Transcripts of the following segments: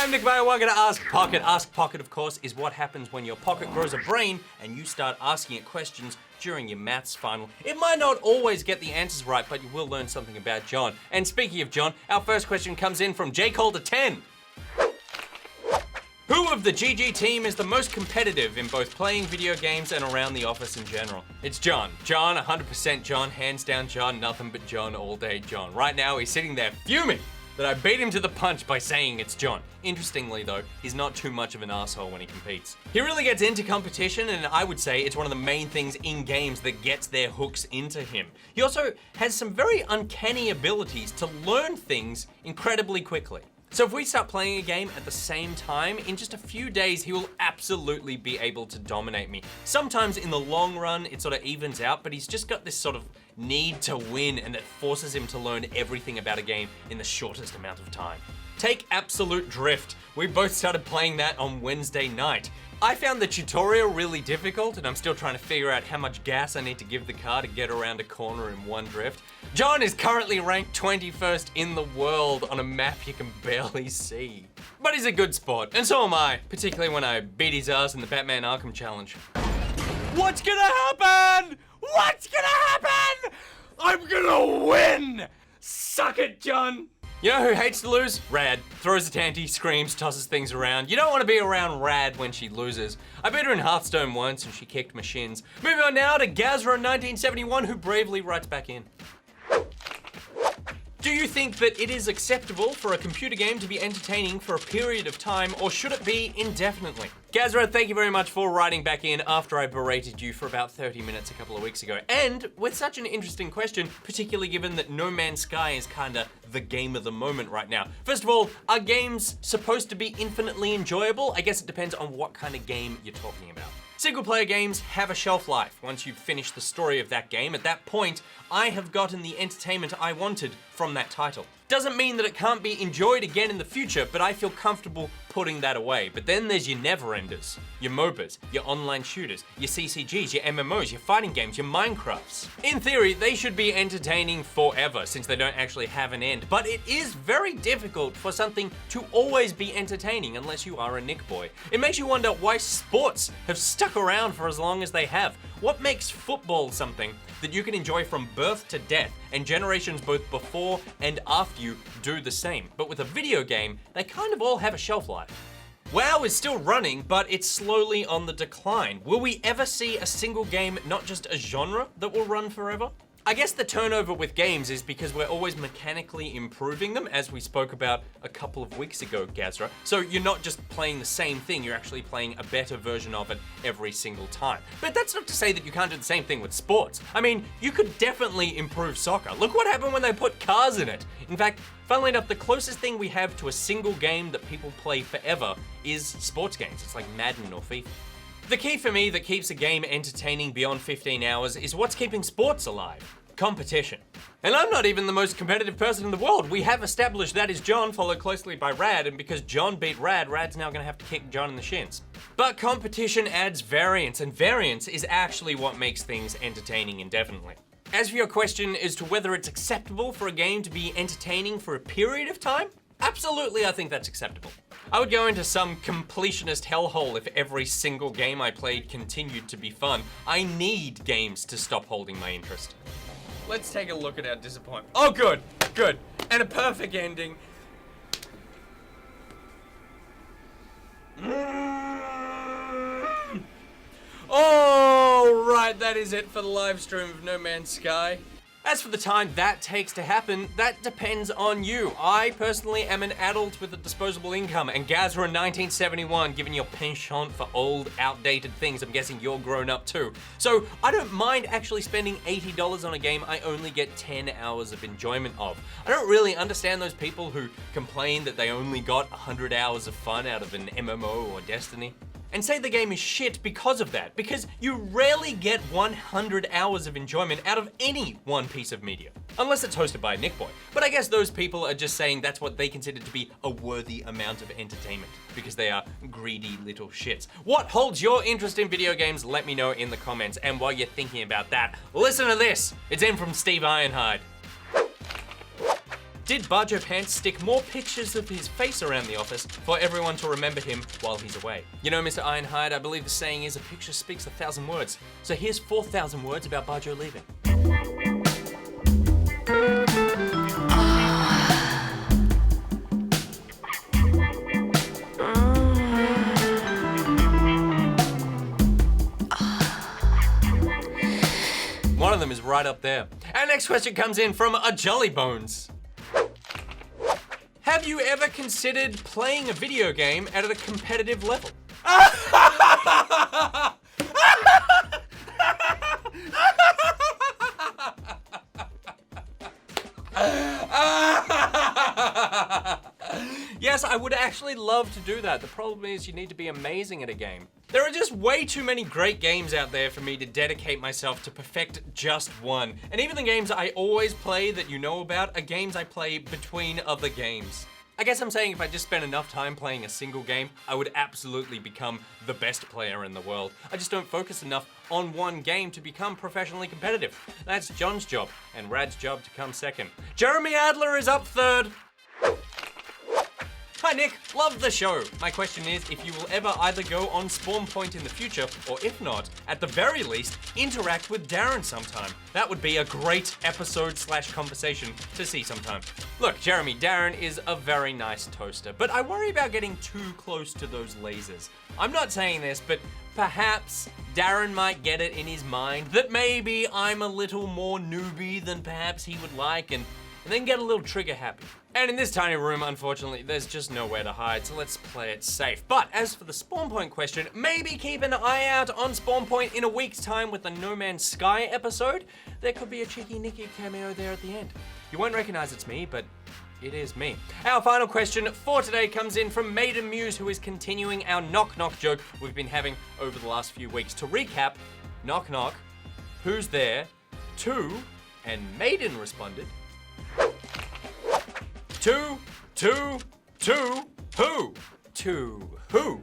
I'm Nick Bajo, welcome to Ask Pocket. Ask Pocket, of course, is what happens when your pocket grows a brain and you start asking it questions during your maths final. It might not always get the answers right, but you will learn something about John. And speaking of John, our first question comes in from J. Calder 10. Who of the GG team is the most competitive in both playing video games and around the office in general? It's John. John, 100% John, hands down John, nothing but John all day John. Right now, he's sitting there fuming that I beat him to the punch by saying it's John. Interestingly though, he's not too much of an asshole when he competes. He really gets into competition, and I would say it's one of the main things in games that gets their hooks into him. He also has some very uncanny abilities to learn things incredibly quickly. So if we start playing a game at the same time, in just a few days, he will absolutely be able to dominate me. Sometimes in the long run, it sort of evens out, but he's just got this sort of need to win, and that forces him to learn everything about a game in the shortest amount of time. Take Absolute Drift. We both started playing that on Wednesday night. I found the tutorial really difficult, and I'm still trying to figure out how much gas I need to give the car to get around a corner in one drift. John is currently ranked 21st in the world on a map you can barely see. But he's a good sport, and so am I, particularly when I beat his ass in the Batman Arkham Challenge. What's gonna happen? What's gonna happen? I'm gonna win! Suck it, John! You know who hates to lose? Rad. Throws a tanty, screams, tosses things around. You don't want to be around Rad when she loses. I beat her in Hearthstone once and she kicked my shins. Moving on now to Gazra1971, who bravely writes back in. Do you think that it is acceptable for a computer game to be entertaining for a period of time, or should it be indefinitely? Gazra, thank you very much for writing back in after I berated you for about 30 minutes a couple of weeks ago. And with such an interesting question, particularly given that No Man's Sky is kinda the game of the moment right now. First of all, are games supposed to be infinitely enjoyable? I guess it depends on what kind of game you're talking about. Single player games have a shelf life. Once you've finished the story of that game, at that point, I have gotten the entertainment I wanted from that title. Doesn't mean that it can't be enjoyed again in the future, but I feel comfortable putting that away. But then there's your never-enders, your MOBAs, your online shooters, your CCGs, your MMOs, your fighting games, your Minecrafts. In theory, they should be entertaining forever since they don't actually have an end, but it is very difficult for something to always be entertaining unless you are a Nick boy. It makes you wonder why sports have stuck around for as long as they have. What makes football something that you can enjoy from birth to death, and generations both before and after you do the same? But with a video game, they kind of all have a shelf life. WoW is still running, but it's slowly on the decline. Will we ever see a single game, not just a genre, that will run forever? I guess the turnover with games is because we're always mechanically improving them, as we spoke about a couple of weeks ago, Gazra. So you're not just playing the same thing, you're actually playing a better version of it every single time. But that's not to say that you can't do the same thing with sports. I mean, you could definitely improve soccer. Look what happened when they put cars in it. In fact, funnily enough, the closest thing we have to a single game that people play forever is sports games. It's like Madden or FIFA. The key for me that keeps a game entertaining beyond 15 hours is what's keeping sports alive. Competition. And I'm not even the most competitive person in the world. We have established that is John, followed closely by Rad, and because John beat Rad, Rad's now gonna have to kick John in the shins. But competition adds variance, and variance is actually what makes things entertaining indefinitely. As for your question as to whether it's acceptable for a game to be entertaining for a period of time, absolutely, I think that's acceptable. I would go into some completionist hellhole if every single game I played continued to be fun. I need games to stop holding my interest. Let's take a look at our disappointment. Oh, good, good. And a perfect ending. Oh, right, that is it for the live stream of No Man's Sky. As for the time that takes to happen, that depends on you. I personally am an adult with a disposable income, and Gazra in 1971 giving you a penchant for old, outdated things. I'm guessing you're grown up too. So I don't mind actually spending $80 on a game I only get 10 hours of enjoyment of. I don't really understand those people who complain that they only got 100 hours of fun out of an MMO or Destiny. And say the game is shit because of that, because you rarely get 100 hours of enjoyment out of any one piece of media. Unless it's hosted by a Nick boy. But I guess those people are just saying that's what they consider to be a worthy amount of entertainment, because they are greedy little shits. What holds your interest in video games? Let me know in the comments. And while you're thinking about that, listen to this. It's in from Steve Ironhide. Did Bajo Pants stick more pictures of his face around the office for everyone to remember him while he's away? You know, Mr. Ironhide, I believe the saying is a picture speaks 1,000 words. So here's 4,000 words about Bajo leaving. One of them is right up there. Our next question comes in from a Jolly Bones. Have you ever considered playing a video game at a competitive level? Yes, I would actually love to do that. The problem is you need to be amazing at a game. There are just way too many great games out there for me to dedicate myself to perfect just one. And even the games I always play that you know about are games I play between other games. I guess I'm saying if I just spent enough time playing a single game, I would absolutely become the best player in the world. I just don't focus enough on one game to become professionally competitive. That's John's job, and Rad's job to come second. Jeremy Adler is up third. Hi Nick, love the show. My question is if you will ever either go on Spawn Point in the future, or if not, at the very least, interact with Darren sometime. That would be a great episode/conversation to see sometime. Look, Jeremy, Darren is a very nice toaster, but I worry about getting too close to those lasers. I'm not saying this, but perhaps Darren might get it in his mind that maybe I'm a little more newbie than perhaps he would like, and then get a little trigger happy. And in this tiny room, unfortunately, there's just nowhere to hide, so let's play it safe. But as for the Spawn Point question, maybe keep an eye out on Spawn Point in a week's time with the No Man's Sky episode. There could be a cheeky Nicky cameo there at the end. You won't recognize it's me, but it is me. Our final question for today comes in from Maiden Muse, who is continuing our knock knock joke we've been having over the last few weeks. To recap, knock knock, who's there? 2, and Maiden responded, 2, 2, 2, who? To who?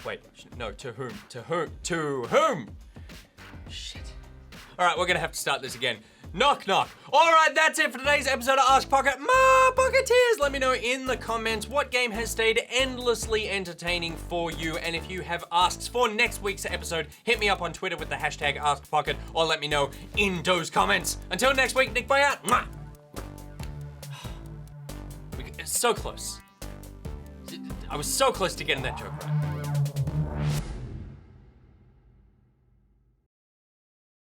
Wait, no, to whom? To whom? To whom? Shit. All right, we're gonna have to start this again. Knock, knock. All right, that's it for today's episode of Ask Pocket. Pocketeers, let me know in the comments what game has stayed endlessly entertaining for you. And if you have asks for next week's episode, hit me up on Twitter with the hashtag AskPocket, or let me know in those comments. Until next week, Nick Boy out. Mwah. So close. I was so close to getting that joke right.